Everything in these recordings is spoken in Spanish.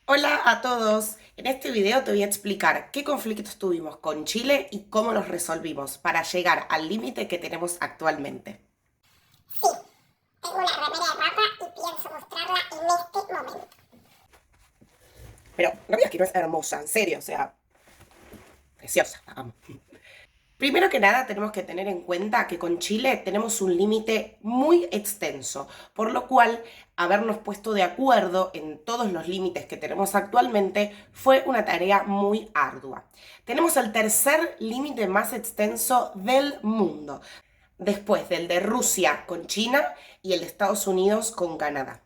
Hola a todos. En este video te voy a explicar qué conflictos tuvimos con Chile y cómo los resolvimos para llegar al límite que tenemos actualmente. Sí, tengo una remera de papa y pienso mostrarla en este momento. Pero no veas que no es hermosa, en serio, o sea, preciosa, la amo. Primero que nada tenemos que tener en cuenta que con Chile tenemos un límite muy extenso, por lo cual habernos puesto de acuerdo en todos los límites que tenemos actualmente fue una tarea muy ardua. Tenemos el tercer límite más extenso del mundo, después del de Rusia con China y el de Estados Unidos con Canadá.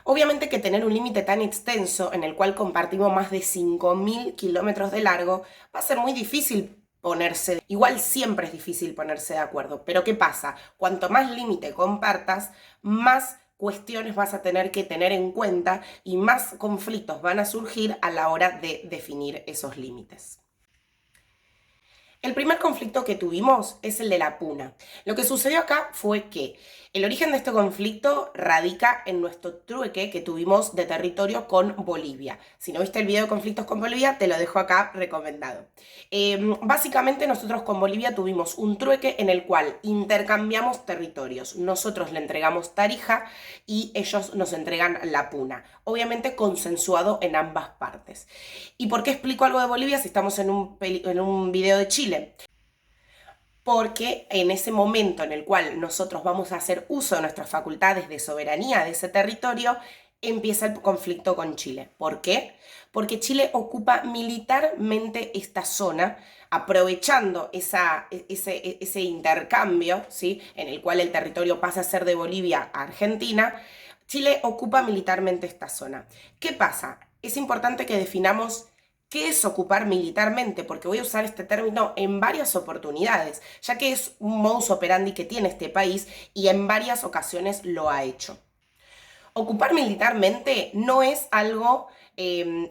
Obviamente que tener un límite tan extenso en el cual compartimos más de 5.000 kilómetros de largo va a ser muy difícil ponerse, igual siempre es difícil ponerse de acuerdo, pero ¿qué pasa? Cuanto más límite compartas, más cuestiones vas a tener que tener en cuenta y más conflictos van a surgir a la hora de definir esos límites. El primer conflicto que tuvimos es el de la puna. Lo que sucedió acá fue que el origen de este conflicto radica en nuestro trueque que tuvimos de territorio con Bolivia. Si no viste el video de conflictos con Bolivia, te lo dejo acá recomendado. Básicamente nosotros con Bolivia tuvimos un trueque en el cual intercambiamos territorios. Nosotros le entregamos Tarija y ellos nos entregan la puna. Obviamente consensuado en ambas partes. ¿Y por qué explico algo de Bolivia si estamos en un video de Chile? Porque en ese momento en el cual nosotros vamos a hacer uso de nuestras facultades de soberanía de ese territorio, empieza el conflicto con Chile. ¿Por qué? Porque Chile ocupa militarmente esta zona, aprovechando ese intercambio, ¿sí? En el cual el territorio pasa a ser de Bolivia a Argentina. Chile ocupa militarmente esta zona. ¿Qué pasa? Es importante que definamos qué es ocupar militarmente, porque voy a usar este término en varias oportunidades, ya que es un modus operandi que tiene este país y en varias ocasiones lo ha hecho. Ocupar militarmente no es algo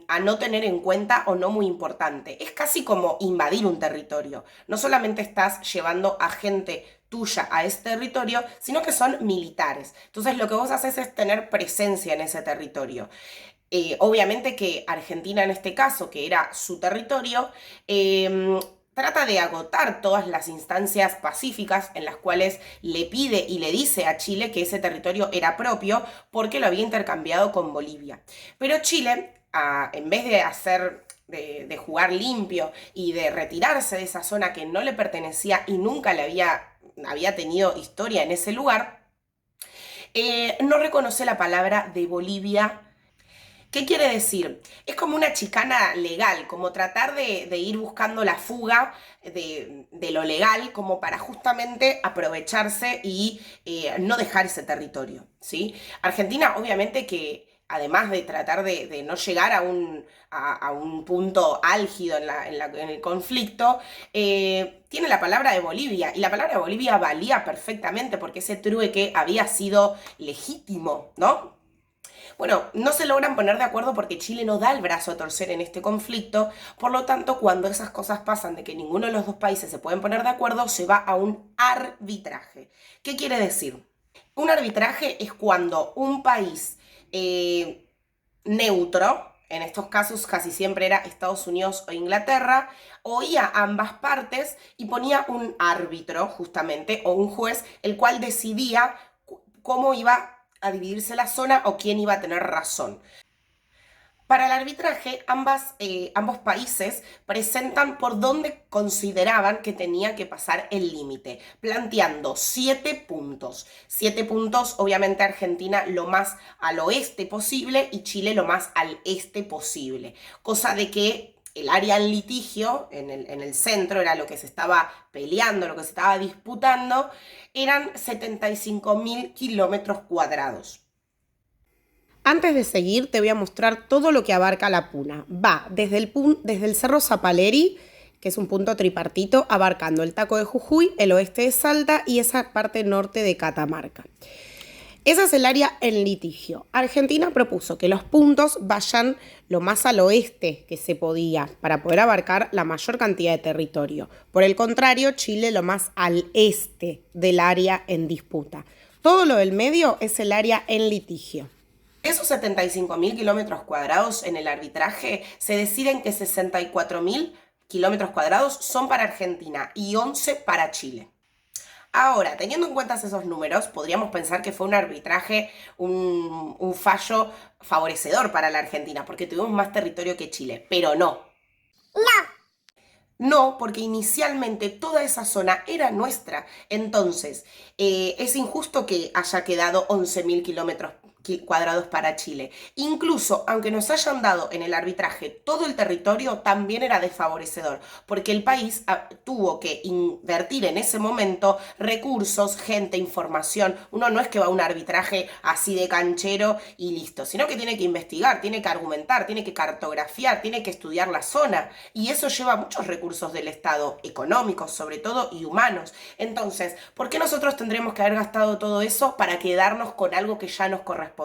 a no tener en cuenta o no muy importante. Es casi como invadir un territorio. No solamente estás llevando a gente tuya a ese territorio, sino que son militares. Entonces lo que vos haces es tener presencia en ese territorio. Obviamente que Argentina en este caso, que era su territorio, trata de agotar todas las instancias pacíficas en las cuales le pide y le dice a Chile que ese territorio era propio porque lo había intercambiado con Bolivia. Pero Chile, en vez de hacer de jugar limpio y de retirarse de esa zona que no le pertenecía y nunca le había tenido historia en ese lugar, no reconoce la palabra de Bolivia. ¿Qué quiere decir? Es como una chicana legal, como tratar de ir buscando la fuga de lo legal, como para justamente aprovecharse y no dejar ese territorio, ¿sí? Argentina, obviamente que además de tratar de no llegar a un punto álgido en el conflicto, tiene la palabra de Bolivia, y la palabra de Bolivia valía perfectamente porque ese trueque había sido legítimo, ¿no? Bueno, no se logran poner de acuerdo porque Chile no da el brazo a torcer en este conflicto, por lo tanto, cuando esas cosas pasan de que ninguno de los dos países se pueden poner de acuerdo, se va a un arbitraje. ¿Qué quiere decir? Un arbitraje es cuando un país neutro, en estos casos casi siempre era Estados Unidos o Inglaterra, oía ambas partes y ponía un árbitro, justamente, o un juez, el cual decidía cómo iba a dividirse la zona o quién iba a tener razón. Para el arbitraje, ambos países presentan por dónde consideraban que tenía que pasar el límite, planteando 7 puntos. 7 puntos, obviamente Argentina lo más al oeste posible y Chile lo más al este posible. Cosa de que el área en litigio, en el centro, era lo que se estaba peleando, lo que se estaba disputando, eran 75.000 kilómetros cuadrados. Antes de seguir, te voy a mostrar todo lo que abarca la puna. Va desde el Cerro Zapaleri, que es un punto tripartito, abarcando el Taco de Jujuy, el oeste de Salta y esa parte norte de Catamarca. Esa es el área en litigio. Argentina propuso que los puntos vayan lo más al oeste que se podía para poder abarcar la mayor cantidad de territorio. Por el contrario, Chile lo más al este del área en disputa. Todo lo del medio es el área en litigio. Esos 75.000 kilómetros cuadrados en el arbitraje se deciden que 64.000 kilómetros cuadrados son para Argentina y 11 para Chile. Ahora, teniendo en cuenta esos números, podríamos pensar que fue un arbitraje, un fallo favorecedor para la Argentina, porque tuvimos más territorio que Chile, pero no. No. No, porque inicialmente toda esa zona era nuestra. Entonces, es injusto que haya quedado 11.000 kilómetros cuadrados para Chile. Incluso, aunque nos hayan dado en el arbitraje todo el territorio, también era desfavorecedor, porque el país tuvo que invertir en ese momento recursos, gente, información. Uno no es que va a un arbitraje así de canchero y listo, sino que tiene que investigar, tiene que argumentar, tiene que cartografiar, tiene que estudiar la zona, y eso lleva muchos recursos del Estado, económicos sobre todo y humanos. Entonces, ¿por qué nosotros tendremos que haber gastado todo eso para quedarnos con algo que ya nos correspondía?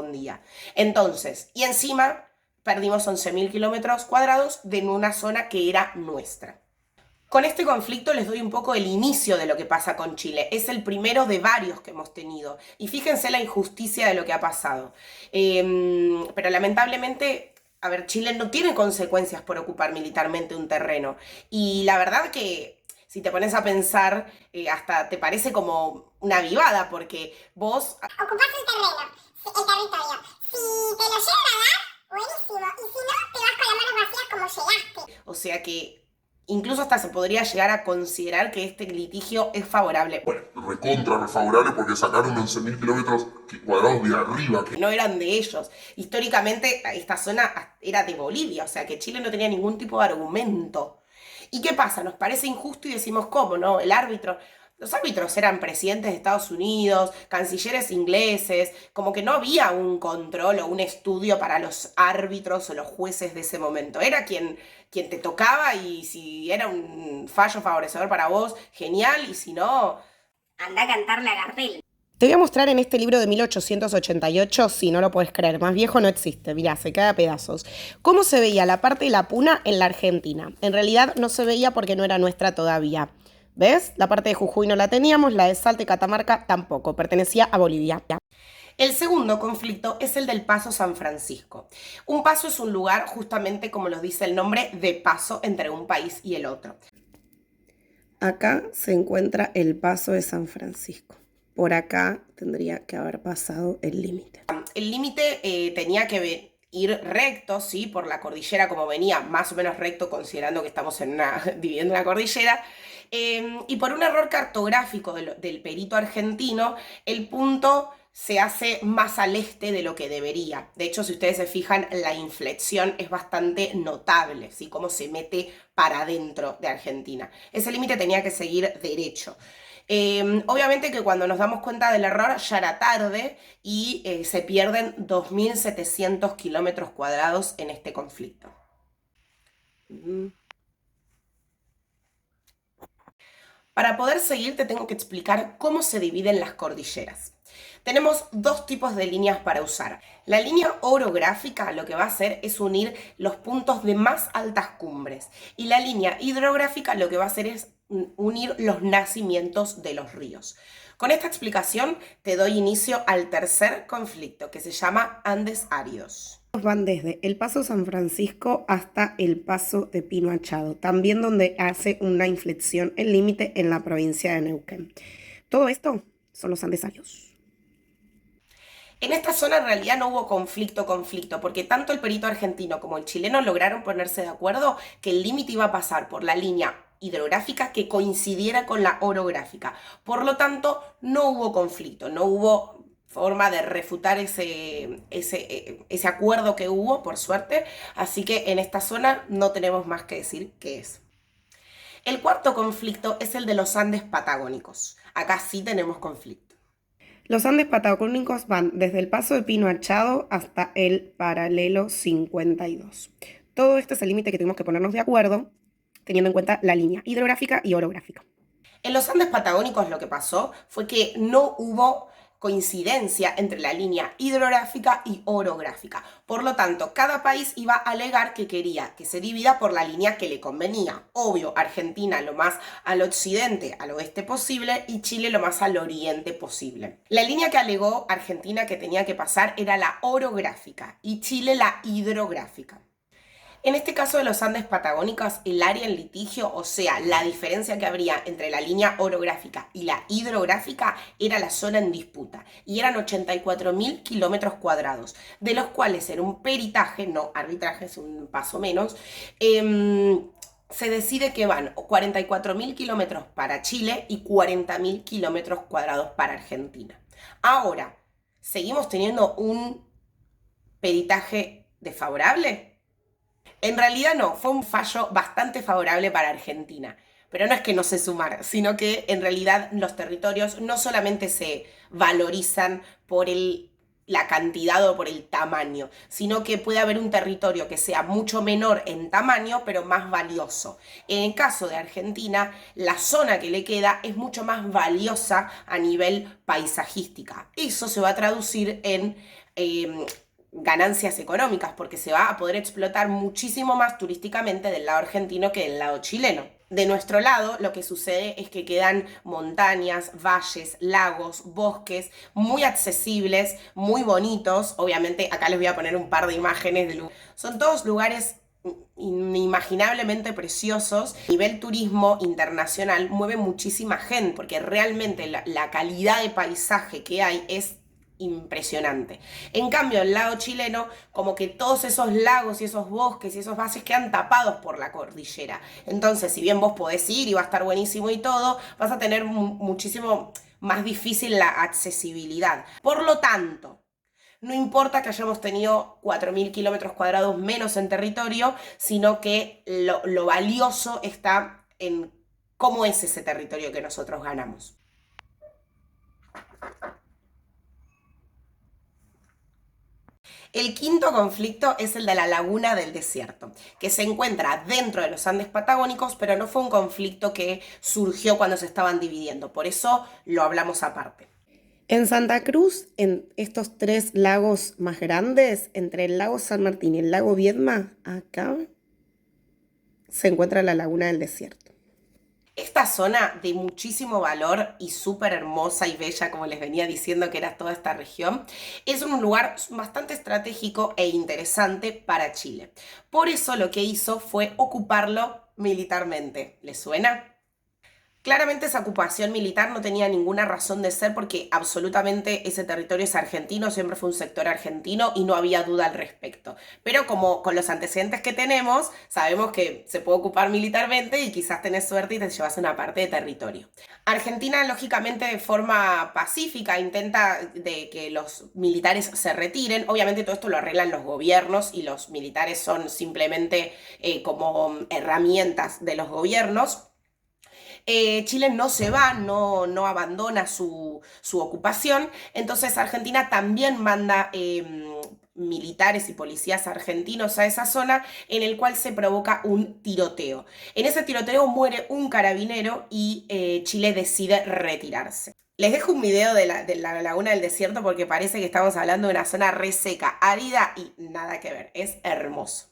Entonces, y encima perdimos 11.000 kilómetros cuadrados de una zona que era nuestra. Con este conflicto les doy un poco el inicio de lo que pasa con Chile. Es el primero de varios que hemos tenido. Y fíjense la injusticia de lo que ha pasado. Pero lamentablemente, a ver, Chile no tiene consecuencias por ocupar militarmente un terreno. Y la verdad que si te pones a pensar, hasta te parece como una vivada, porque vos... Ocupás el terreno, el territorio. Si te lo llegan a dar, buenísimo. Y si no, te vas con las manos vacías como llegaste. O sea que incluso hasta se podría llegar a considerar que este litigio es favorable. Bueno, recontra favorable porque sacaron 11.000 kilómetros cuadrados de arriba. No eran de ellos. Históricamente esta zona era de Bolivia, o sea que Chile no tenía ningún tipo de argumento. ¿Y qué pasa? Nos parece injusto y decimos, ¿cómo, no? El árbitro... Los árbitros eran presidentes de Estados Unidos, cancilleres ingleses, como que no había un control o un estudio para los árbitros o los jueces de ese momento. Era quien te tocaba, y si era un fallo favorecedor para vos, genial, y si no... Anda a cantarle a Gardel. Te voy a mostrar en este libro de 1888, si no lo puedes creer, más viejo no existe, mirá, se cae a pedazos, cómo se veía la parte de la puna en la Argentina. En realidad no se veía porque no era nuestra todavía. ¿Ves? La parte de Jujuy no la teníamos, la de Salta y Catamarca tampoco, pertenecía a Bolivia. El segundo conflicto es el del Paso San Francisco. Un paso es un lugar, justamente como lo dice el nombre, de paso entre un país y el otro. Acá se encuentra el Paso de San Francisco. Por acá tendría que haber pasado el límite. El límite tenía que ir recto, ¿sí? Por la cordillera, como venía, más o menos recto, considerando que estamos dividiendo una cordillera. Y por un error cartográfico del perito argentino, el punto se hace más al este de lo que debería. De hecho, si ustedes se fijan, la inflexión es bastante notable, ¿sí? Cómo se mete para adentro de Argentina. Ese límite tenía que seguir derecho. Obviamente que cuando nos damos cuenta del error ya era tarde y se pierden 2.700 kilómetros cuadrados en este conflicto. Para poder seguir te tengo que explicar cómo se dividen las cordilleras. Tenemos dos tipos de líneas para usar. La línea orográfica lo que va a hacer es unir los puntos de más altas cumbres, y la línea hidrográfica lo que va a hacer es unir los nacimientos de los ríos. Con esta explicación te doy inicio al tercer conflicto, que se llama Andes áridos. Van desde el Paso San Francisco hasta el Paso de Pino Achado, también donde hace una inflexión el límite en la provincia de Neuquén. Todo esto son los Andes áridos. En esta zona en realidad no hubo conflicto, porque tanto el perito argentino como el chileno lograron ponerse de acuerdo que el límite iba a pasar por la línea hidrográfica que coincidiera con la orográfica. Por lo tanto, no hubo conflicto, no hubo forma de refutar ese acuerdo que hubo, por suerte. Así que en esta zona no tenemos más que decir qué es. El cuarto conflicto es el de los Andes patagónicos. Acá sí tenemos conflicto. Los Andes patagónicos van desde el Paso de Pino Achado hasta el paralelo 52. Todo esto es el límite que tuvimos que ponernos de acuerdo, teniendo en cuenta la línea hidrográfica y orográfica. En los Andes patagónicos lo que pasó fue que no hubo coincidencia entre la línea hidrográfica y orográfica. Por lo tanto, cada país iba a alegar que quería que se divida por la línea que le convenía. Obvio, Argentina lo más al occidente, al oeste posible, y Chile lo más al oriente posible. La línea que alegó Argentina que tenía que pasar era la orográfica y Chile la hidrográfica. En este caso de los Andes patagónicos, el área en litigio, o sea, la diferencia que habría entre la línea orográfica y la hidrográfica, era la zona en disputa, y eran 84.000 kilómetros cuadrados, de los cuales en un peritaje, no arbitraje, es un paso menos, se decide que van 44.000 kilómetros para Chile y 40.000 kilómetros cuadrados para Argentina. Ahora, ¿seguimos teniendo un peritaje desfavorable? En realidad no, fue un fallo bastante favorable para Argentina. Pero no es que no se sumara, sino que en realidad los territorios no solamente se valorizan por la cantidad o por el tamaño, sino que puede haber un territorio que sea mucho menor en tamaño, pero más valioso. En el caso de Argentina, la zona que le queda es mucho más valiosa a nivel paisajística. Eso se va a traducir en ganancias económicas, porque se va a poder explotar muchísimo más turísticamente del lado argentino que del lado chileno. De nuestro lado, lo que sucede es que quedan montañas, valles, lagos, bosques muy accesibles, muy bonitos. Obviamente, acá les voy a poner un par de imágenes de lugares. Son todos lugares inimaginablemente preciosos. A nivel turismo internacional mueve muchísima gente, porque realmente la calidad de paisaje que hay es impresionante. En cambio, el lado chileno, como que todos esos lagos y esos bosques y esos valles quedan tapados por la cordillera. Entonces, si bien vos podés ir y va a estar buenísimo y todo, vas a tener muchísimo más difícil la accesibilidad. Por lo tanto, no importa que hayamos tenido 4.000 kilómetros cuadrados menos en territorio, sino que lo valioso está en cómo es ese territorio que nosotros ganamos. El quinto conflicto es el de la Laguna del Desierto, que se encuentra dentro de los Andes patagónicos, pero no fue un conflicto que surgió cuando se estaban dividiendo, por eso lo hablamos aparte. En Santa Cruz, en estos tres lagos más grandes, entre el lago San Martín y el lago Viedma, acá se encuentra la Laguna del Desierto. Esta zona de muchísimo valor y súper hermosa y bella, como les venía diciendo que era toda esta región, es un lugar bastante estratégico e interesante para Chile. Por eso lo que hizo fue ocuparlo militarmente. ¿Les suena? Claramente esa ocupación militar no tenía ninguna razón de ser porque absolutamente ese territorio es argentino, siempre fue un sector argentino y no había duda al respecto. Pero como con los antecedentes que tenemos, sabemos que se puede ocupar militarmente y quizás tenés suerte y te llevas una parte de territorio. Argentina, lógicamente, de forma pacífica intenta de que los militares se retiren. Obviamente todo esto lo arreglan los gobiernos y los militares son simplemente como herramientas de los gobiernos. Chile no se va, no abandona su ocupación, entonces Argentina también manda militares y policías argentinos a esa zona, en el cual se provoca un tiroteo. En ese tiroteo muere un carabinero y Chile decide retirarse. Les dejo un video de la Laguna del Desierto porque parece que estamos hablando de una zona reseca, árida y nada que ver, es hermoso.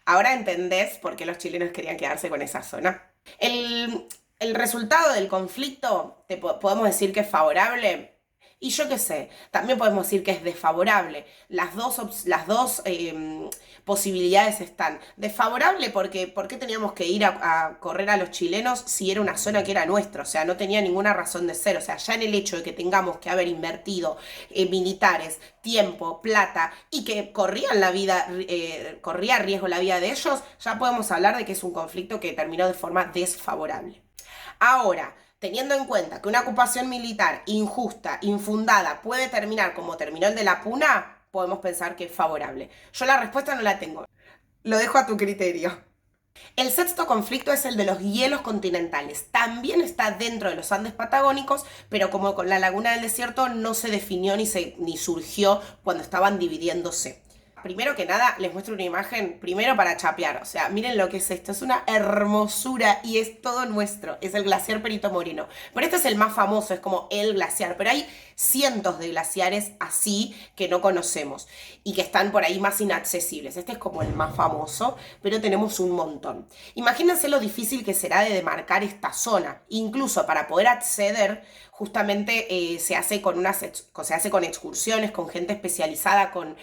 Ahora entendés por qué los chilenos querían quedarse con esa zona. El resultado del conflicto, podemos decir que es favorable, y yo qué sé, también podemos decir que es desfavorable. Las dos posibilidades están. Desfavorable porque ¿por qué teníamos que ir a correr a los chilenos si era una zona que era nuestra? O sea, no tenía ninguna razón de ser. O sea, ya en el hecho de que tengamos que haber invertido militares, tiempo, plata y que corría riesgo la vida de ellos, ya podemos hablar de que es un conflicto que terminó de forma desfavorable. Ahora, teniendo en cuenta que una ocupación militar injusta, infundada, puede terminar como terminó el de la Puna, podemos pensar que es favorable. Yo la respuesta no la tengo. Lo dejo a tu criterio. El sexto conflicto es el de los hielos continentales. También está dentro de los Andes patagónicos, pero como con la laguna del desierto no se definió ni surgió cuando estaban dividiéndose. Primero que nada, les muestro una imagen, primero para chapear. O sea, miren lo que es esto. Es una hermosura y es todo nuestro. Es el glaciar Perito Moreno. Pero este es el más famoso, es como el glaciar. Pero hay cientos de glaciares así que no conocemos y que están por ahí más inaccesibles. Este es como el más famoso, pero tenemos un montón. Imagínense lo difícil que será de demarcar esta zona. Incluso para poder acceder, justamente se hace con excursiones, con gente especializada, con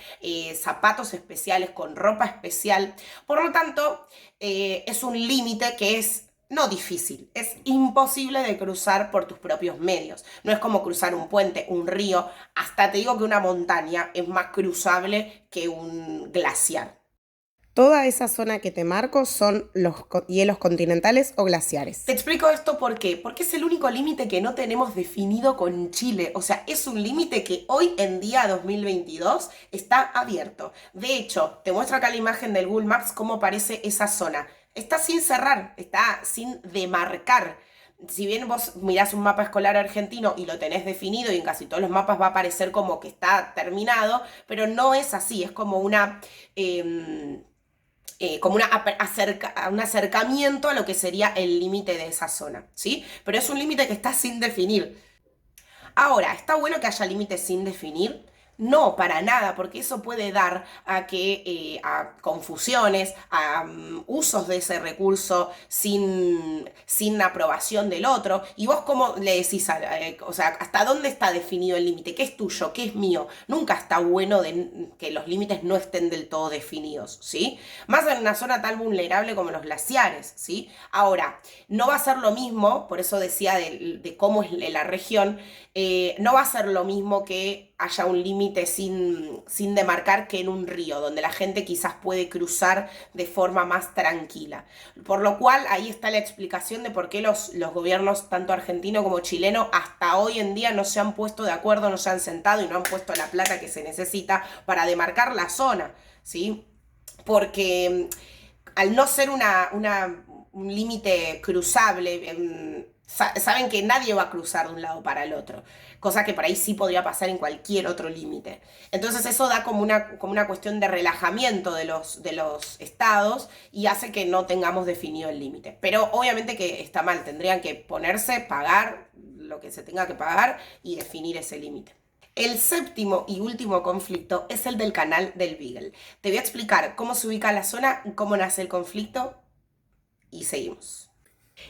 zapatos especiales, con ropa especial. Por lo tanto, es un límite que es no difícil, es imposible de cruzar por tus propios medios. No es como cruzar un puente, un río, hasta te digo que una montaña es más cruzable que un glaciar. Toda esa zona que te marco son los hielos continentales o glaciares. Te explico esto por qué. Porque es el único límite que no tenemos definido con Chile. O sea, es un límite que hoy en día, 2022, está abierto. De hecho, te muestro acá la imagen del Google Maps cómo aparece esa zona. Está sin cerrar, está sin demarcar. Si bien vos mirás un mapa escolar argentino y lo tenés definido y en casi todos los mapas va a aparecer como que está terminado, pero no es así, es como como un acercamiento a lo que sería el límite de esa zona, ¿sí? Pero es un límite que está sin definir. Ahora, ¿está bueno que haya límites sin definir? No, para nada, porque eso puede dar a confusiones, a usos de ese recurso sin aprobación del otro. Y vos cómo le decís, o sea, ¿hasta dónde está definido el límite? ¿Qué es tuyo? ¿Qué es mío? Nunca está bueno que los límites no estén del todo definidos, ¿sí? Más en una zona tan vulnerable como los glaciares, ¿sí? Ahora, no va a ser lo mismo, por eso decía de cómo es la región, no va a ser lo mismo que haya un límite sin demarcar que en un río, donde la gente quizás puede cruzar de forma más tranquila. Por lo cual, ahí está la explicación de por qué los gobiernos, tanto argentino como chileno, hasta hoy en día no se han puesto de acuerdo, no se han sentado y no han puesto la plata que se necesita para demarcar la zona, ¿sí? Porque al no ser un límite cruzable, saben que nadie va a cruzar de un lado para el otro, cosa que por ahí sí podría pasar en cualquier otro límite. Entonces eso da como una cuestión de relajamiento de los estados y hace que no tengamos definido el límite. Pero obviamente que está mal, tendrían que ponerse, pagar lo que se tenga que pagar y definir ese límite. El séptimo y último conflicto es el del canal del Beagle. Te voy a explicar cómo se ubica la zona, cómo nace el conflicto y seguimos.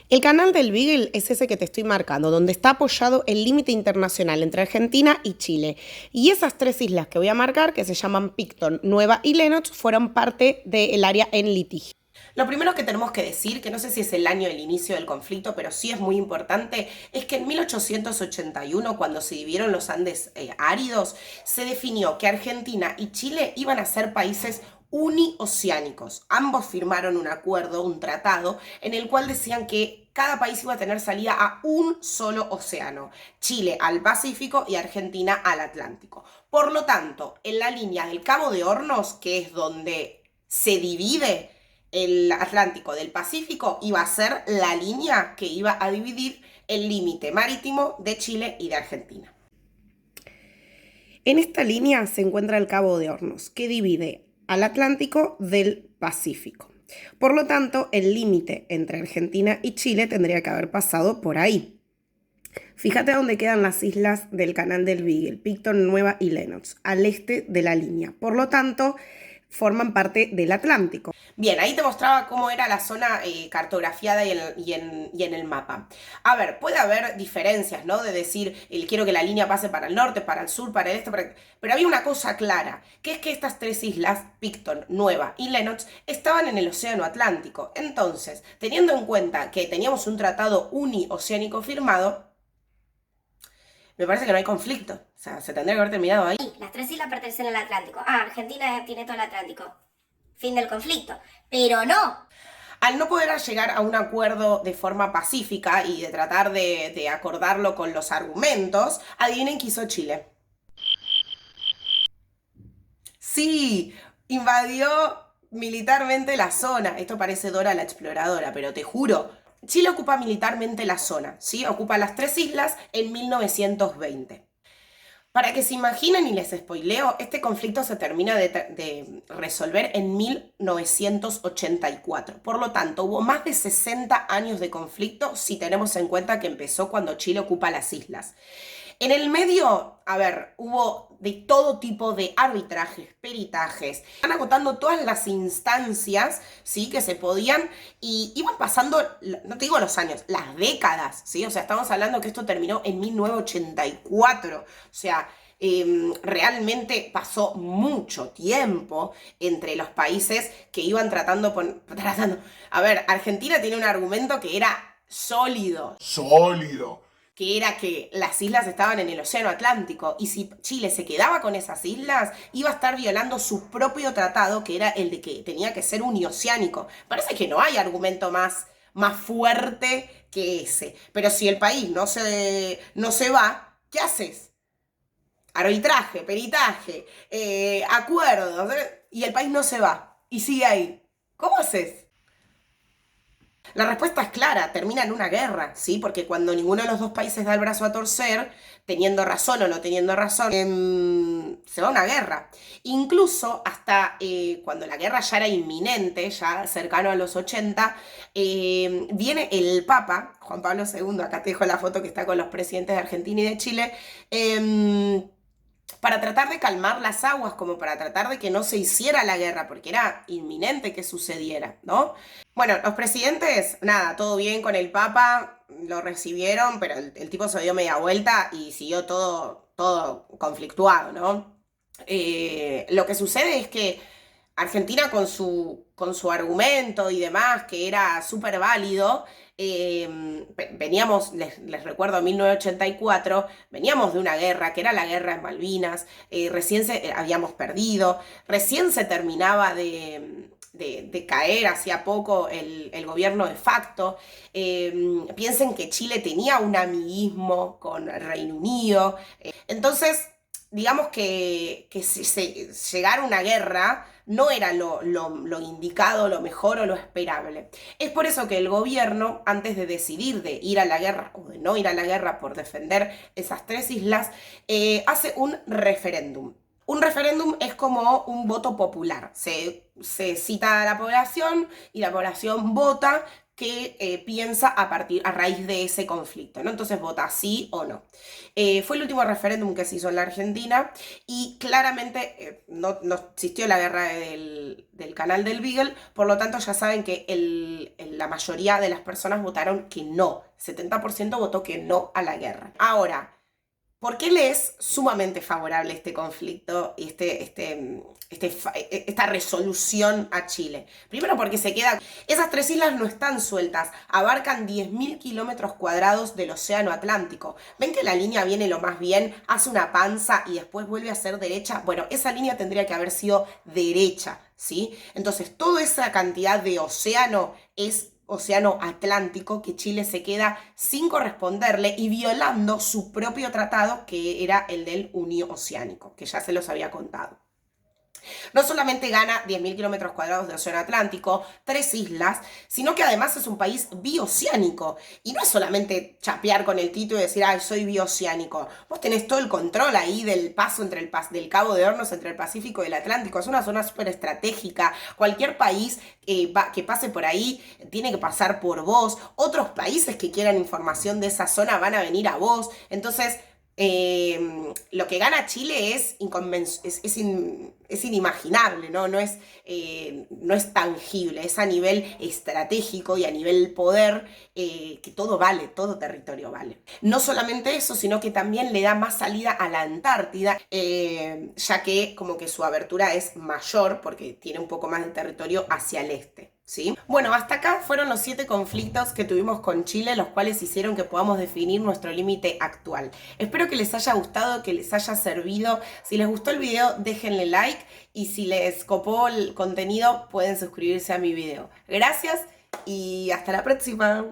El canal del Beagle es ese que te estoy marcando, donde está apoyado el límite internacional entre Argentina y Chile. Y esas tres islas que voy a marcar, que se llaman Picton, Nueva y Lennox, fueron parte del área en litigio. Lo primero que tenemos que decir, que no sé si es el año del inicio del conflicto, pero sí es muy importante, es que en 1881, cuando se dividieron los Andes áridos, se definió que Argentina y Chile iban a ser países unioceánicos. Ambos firmaron un acuerdo, un tratado, en el cual decían que cada país iba a tener salida a un solo océano, Chile al Pacífico y Argentina al Atlántico. Por lo tanto, en la línea del Cabo de Hornos, que es donde se divide el Atlántico del Pacífico, iba a ser la línea que iba a dividir el límite marítimo de Chile y de Argentina. En esta línea se encuentra el Cabo de Hornos, que divide al Atlántico del Pacífico. Por lo tanto, el límite entre Argentina y Chile tendría que haber pasado por ahí. Fíjate dónde quedan las islas del canal del Beagle, Picton, Nueva y Lennox, al este de la línea. Por lo tanto, forman parte del Atlántico. Bien, ahí te mostraba cómo era la zona cartografiada y en el mapa. A ver, puede haber diferencias, ¿no? De decir, quiero que la línea pase para el norte, para el sur, para el este, pero había una cosa clara, que es que estas tres islas, Picton, Nueva y Lennox, estaban en el océano Atlántico. Entonces, teniendo en cuenta que teníamos un tratado unioceánico firmado, me parece que no hay conflicto. O sea, se tendría que haber terminado ahí. Las tres islas pertenecen al Atlántico. Argentina tiene todo el Atlántico. Fin del conflicto. Pero no. Al no poder llegar a un acuerdo de forma pacífica y de tratar de acordarlo con los argumentos, adivinen qué hizo Chile. Sí, invadió militarmente la zona. Esto parece Dora la Exploradora, pero te juro, Chile ocupa militarmente la zona, ¿sí? Ocupa las 3 islas en 1920. Para que se imaginen y les spoileo, este conflicto se termina de resolver en 1984. Por lo tanto, hubo más de 60 años de conflicto si tenemos en cuenta que empezó cuando Chile ocupa las islas. En el medio, a ver, hubo de todo tipo de arbitrajes, peritajes. Están agotando todas las instancias, ¿sí? Que se podían y iban pasando, no te digo los años, las décadas, ¿sí? O sea, estamos hablando que esto terminó en 1984. O sea, realmente pasó mucho tiempo entre los países que iban tratando. A ver, Argentina tiene un argumento que era sólido. Sólido. Que era que las islas estaban en el Océano Atlántico y si Chile se quedaba con esas islas, iba a estar violando su propio tratado, que era el de que tenía que ser unioceánico. Parece que no hay argumento más fuerte que ese. Pero si el país no se va, ¿qué haces? Arbitraje, peritaje, acuerdos, y el país no se va y sigue ahí. ¿Cómo haces? La respuesta es clara, termina en una guerra, ¿sí? Porque cuando ninguno de los dos países da el brazo a torcer, teniendo razón o no teniendo razón, se va a una guerra. Incluso hasta cuando la guerra ya era inminente, ya cercano a los 80, viene el Papa, Juan Pablo II, acá te dejo la foto que está con los presidentes de Argentina y de Chile, para tratar de calmar las aguas, como para tratar de que no se hiciera la guerra, porque era inminente que sucediera, ¿no? Bueno, los presidentes, nada, todo bien con el Papa, lo recibieron, pero el tipo se dio media vuelta y siguió todo conflictuado, ¿no? Lo que sucede es que Argentina con su argumento y demás, que era súper válido, veníamos, les recuerdo, 1984, veníamos de una guerra, que era la guerra en Malvinas, recién habíamos perdido, recién se terminaba de caer hacía poco el gobierno de facto. Piensen que Chile tenía un amiguismo con el Reino Unido. Entonces, digamos que si llegara una guerra no era lo indicado, lo mejor o lo esperable. Es por eso que el gobierno, antes de decidir de ir a la guerra o de no ir a la guerra por defender esas 3 islas, hace un referéndum. Un referéndum es como un voto popular. Se cita a la población y la población vota qué piensa a raíz de ese conflicto, ¿no? Entonces vota sí o no. Fue el último referéndum que se hizo en la Argentina y claramente no existió la guerra del canal del Beagle, por lo tanto ya saben que la mayoría de las personas votaron que no. 70% votó que no a la guerra. Ahora, ¿por qué le es sumamente favorable este conflicto y esta resolución a Chile? Primero porque esas 3 islas no están sueltas, abarcan 10.000 kilómetros cuadrados del Océano Atlántico. ¿Ven que la línea viene lo más bien, hace una panza y después vuelve a ser derecha? Bueno, esa línea tendría que haber sido derecha, ¿sí? Entonces, toda esa cantidad de océano es Océano Atlántico que Chile se queda sin corresponderle y violando su propio tratado, que era el del Unioceánico, que ya se los había contado. No solamente gana 10.000 kilómetros cuadrados de Océano Atlántico, 3 islas, sino que además es un país bioceánico. Y no es solamente chapear con el título y decir, ay, soy bioceánico. Vos tenés todo el control ahí del paso del Cabo de Hornos entre el Pacífico y el Atlántico. Es una zona súper estratégica. Cualquier país que pase por ahí tiene que pasar por vos. Otros países que quieran información de esa zona van a venir a vos. Entonces, lo que gana Chile es inimaginable, ¿no? No es tangible, es a nivel estratégico y a nivel poder, que todo vale, todo territorio vale. No solamente eso, sino que también le da más salida a la Antártida, ya que como que su abertura es mayor porque tiene un poco más de territorio hacia el este. ¿Sí? Bueno, hasta acá fueron los 7 conflictos que tuvimos con Chile, los cuales hicieron que podamos definir nuestro límite actual. Espero que les haya gustado, que les haya servido. Si les gustó el video, déjenle like y si les copó el contenido, pueden suscribirse a mi video. Gracias y hasta la próxima.